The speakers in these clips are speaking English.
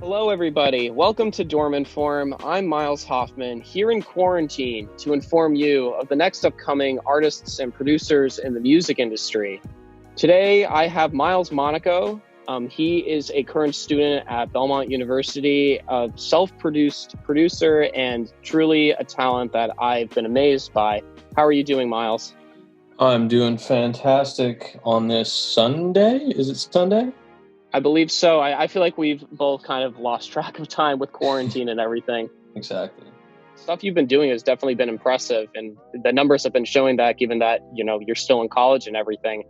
Hello, everybody. Welcome to DormInform. I'm Miles Hoffman, here in quarantine to inform you of the next upcoming artists and producers in the music industry. Today, I have Miles Monaco. He is a current student at Belmont University, a self-produced producer, and truly a talent that I've been amazed by. How are you doing, Miles? I'm doing fantastic on this Sunday. Is it Sunday? I believe so. I feel like we've both kind of lost track of time with quarantine and everything. Exactly. Stuff you've been doing has definitely been impressive, and the numbers have been showing that, given that, you're still in college and everything.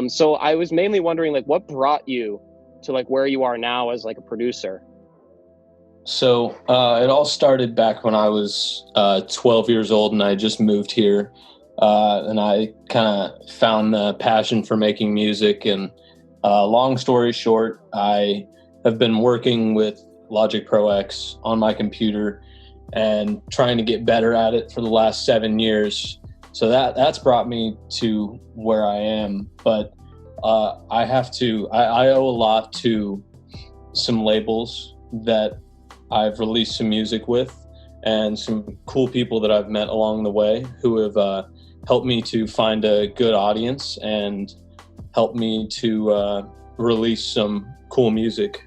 So I was mainly wondering, what brought you to where you are now as a producer? So it all started back when I was 12 years old and I just moved here. And I kind of found the passion for making music. And long story short, I have been working with Logic Pro X on my computer and trying to get better at it for the last 7 years. So that's brought me to where I am. But I owe a lot to some labels that I've released some music with and some cool people that I've met along the way who have helped me to find a good audience and helped me to release some cool music.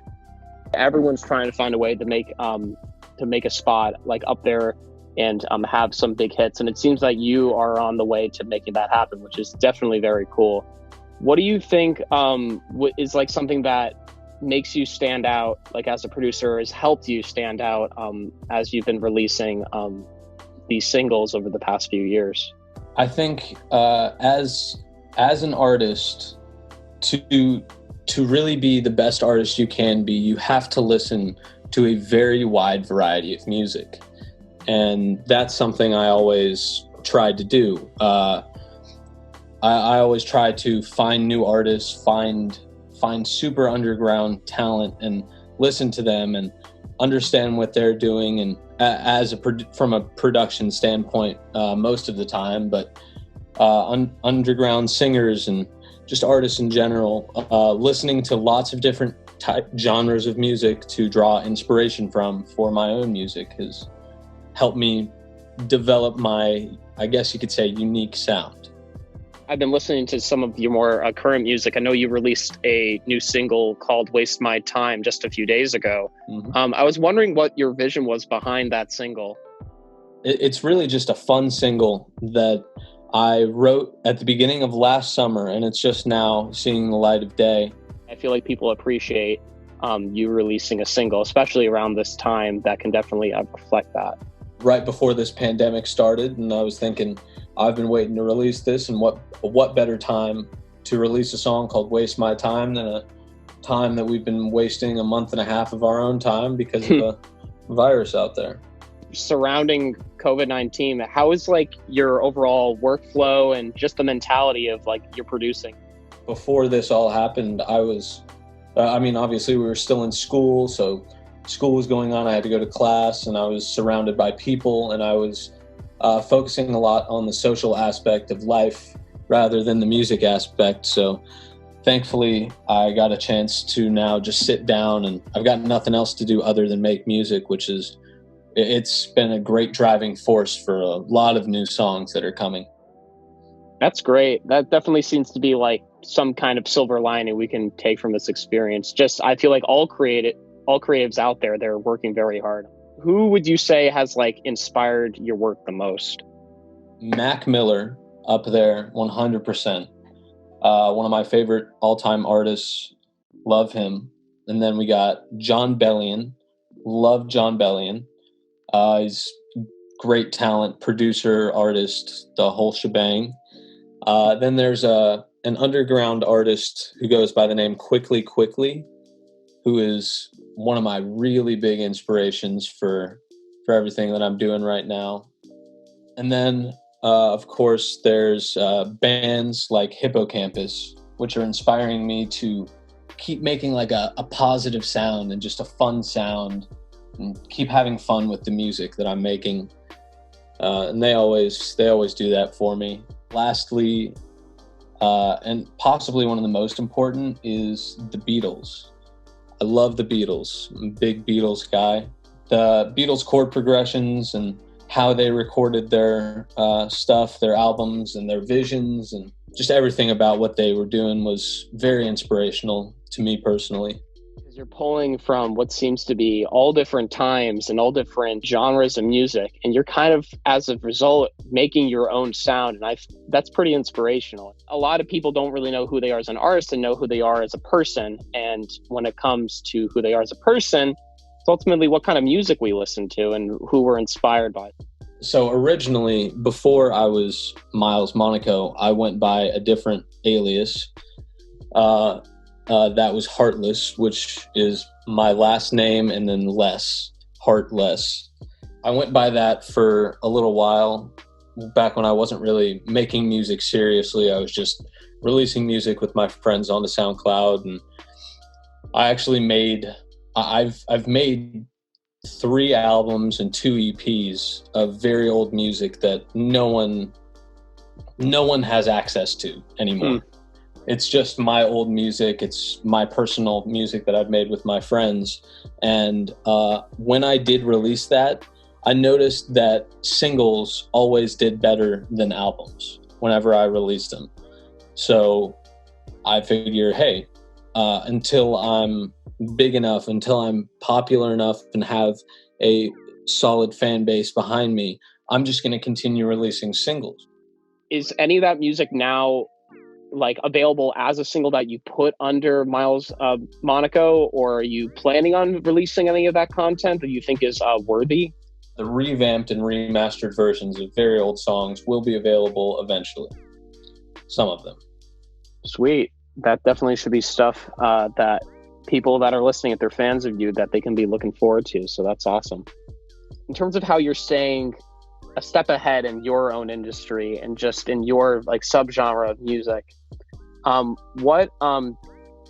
Everyone's trying to find a way to make a spot up there and have some big hits, and it seems like you are on the way to making that happen, which is definitely very cool. What do you think is something that makes you stand out, as a producer, has helped you stand out as you've been releasing these singles over the past few years? I think as an artist, to really be the best artist you can be, you have to listen to a very wide variety of music. And that's something I always tried to do. I always try to find new artists, find super underground talent and listen to them and understand what they're doing. And from a production standpoint, most of the time, but underground singers and just artists in general, listening to lots of different genres of music to draw inspiration from for my own music has helped me develop my, I guess you could say, unique sound. I've been listening to some of your more current music. I know you released a new single called Waste My Time just a few days ago. Mm-hmm. I was wondering what your vision was behind that single. It's really just a fun single that I wrote at the beginning of last summer, and it's just now seeing the light of day. I feel like people appreciate you releasing a single, especially around this time, that can definitely reflect that. Right before this pandemic started, and I was thinking, I've been waiting to release this, and what better time to release a song called Waste My Time than a time that we've been wasting a month and a half of our own time because of a virus out there. Surrounding COVID-19, how is your overall workflow and just the mentality of your producing? Before this all happened, I was, obviously we were still in school, so school was going on. I had to go to class, and I was surrounded by people, and I was focusing a lot on the social aspect of life rather than the music aspect. So thankfully, I got a chance to now just sit down, and I've got nothing else to do other than make music, it's been a great driving force for a lot of new songs that are coming. That's great. That definitely seems to be some kind of silver lining we can take from this experience. I feel like all creatives out there, they're working very hard. Who would you say has inspired your work the most? Mac Miller, up there, 100%. One of my favorite all-time artists. Love him. And then we got John Bellion. Love John Bellion. He's great talent, producer, artist, the whole shebang. Then there's an underground artist who goes by the name Quickly, who is one of my really big inspirations for everything that I'm doing right now. And then, of course, there's bands like Hippocampus, which are inspiring me to keep making a positive sound and just a fun sound and keep having fun with the music that I'm making. And they always do that for me. Lastly, and possibly one of the most important, is the Beatles. I love the Beatles. I'm a big Beatles guy. The Beatles chord progressions and how they recorded their stuff, their albums and their visions, and just everything about what they were doing was very inspirational to me personally. Because you're pulling from what seems to be all different times and all different genres of music, and you're kind of, as a result, making your own sound. And that's pretty inspirational. A lot of people don't really know who they are as an artist and know who they are as a person. And when it comes to who they are as a person, it's ultimately what kind of music we listen to and who we're inspired by. So originally, before I was Miles Monaco, I went by a different alias. That was Heartless, which is my last name and then less, Heartless. I went by that for a little while, back when I wasn't really making music seriously. I was just releasing music with my friends onto SoundCloud, and I actually I've made 3 albums and 2 EPs of very old music that no one has access to anymore. It's just my old music. It's my personal music that I've made with my friends. And when I did release that, I noticed that singles always did better than albums whenever I released them. So I figure, hey, until I'm big enough, until I'm popular enough and have a solid fan base behind me, I'm just going to continue releasing singles. Is any of that music now like available as a single that you put under Miles Monaco, or are you planning on releasing any of that content that you think is worthy? The revamped and remastered versions of very old songs will be available eventually. Some of them. Sweet. That definitely should be stuff that people that are listening, if they're fans of you, that they can be looking forward to. So that's awesome. In terms of how you're staying a step ahead in your own industry and just in your like subgenre of music, what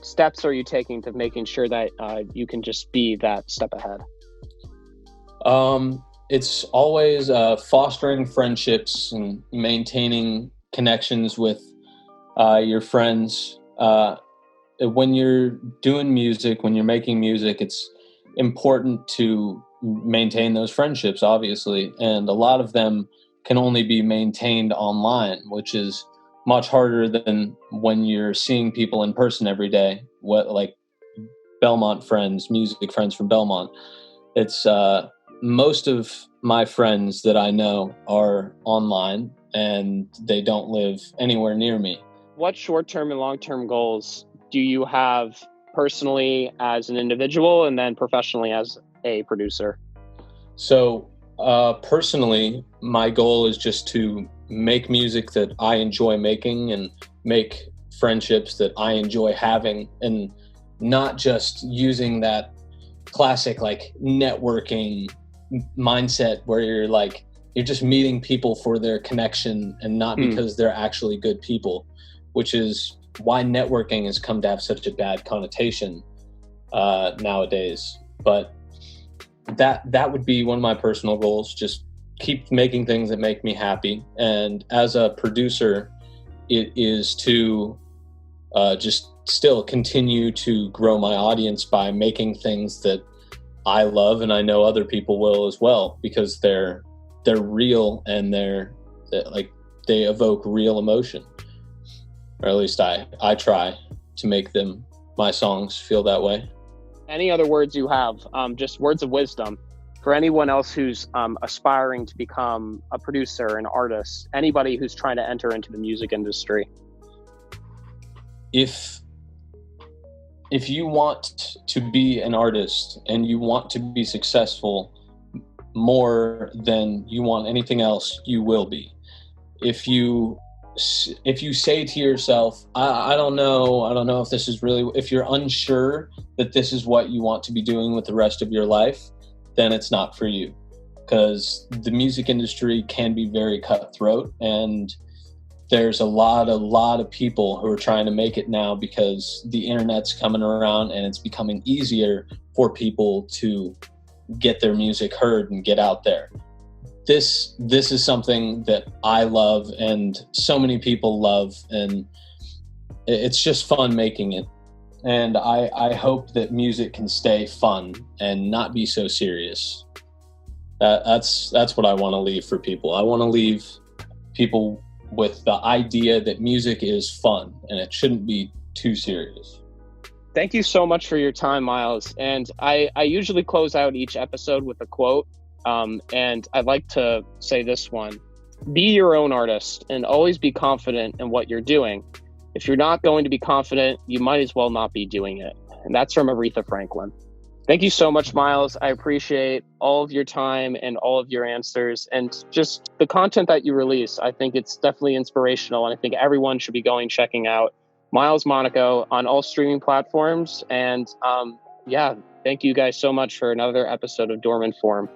steps are you taking to making sure that you can just be that step ahead? It's always fostering friendships and maintaining connections with your friends. When you're doing music, when you're making music, it's important to maintain those friendships, obviously. And a lot of them can only be maintained online, which is much harder than when you're seeing people in person every day. Like Belmont friends, music friends from Belmont. It's most of my friends that I know are online and they don't live anywhere near me. What short-term and long-term goals do you have personally as an individual and then professionally as a producer? So personally, my goal is just to make music that I enjoy making and make friendships that I enjoy having, and not just using that classic like networking mindset where you're just meeting people for their connection and not because they're actually good people, which is why networking has come to have such a bad connotation nowadays. But that would be one of my personal goals, just keep making things that make me happy. And as a producer, it is to just still continue to grow my audience by making things that I love, and I know other people will as well, because they're real and they evoke real emotion. Or at least I try to make my songs feel that way. Any other words you have, just words of wisdom for anyone else who's aspiring to become a producer, an artist, anybody who's trying to enter into the music industry? If you want to be an artist and you want to be successful more than you want anything else, you will be. If you say to yourself, I don't know if this is really, if you're unsure that this is what you want to be doing with the rest of your life, then it's not for you, because the music industry can be very cutthroat, and there's a lot of people who are trying to make it now because the internet's coming around and it's becoming easier for people to get their music heard and get out there. This is something that I love and so many people love, and it's just fun making it. And I hope that music can stay fun and not be so serious. That's what I want to leave for people. I want to leave people with the idea that music is fun and it shouldn't be too serious. Thank you so much for your time, Miles. And I usually close out each episode with a quote. And I'd like to say this one: be your own artist and always be confident in what you're doing. If you're not going to be confident, you might as well not be doing it. And that's from Aretha Franklin. Thank you so much, Miles. I appreciate all of your time and all of your answers and just the content that you release. I think it's definitely inspirational, and I think everyone should be checking out Miles Monaco on all streaming platforms. And yeah, thank you guys so much for another episode of DormInform.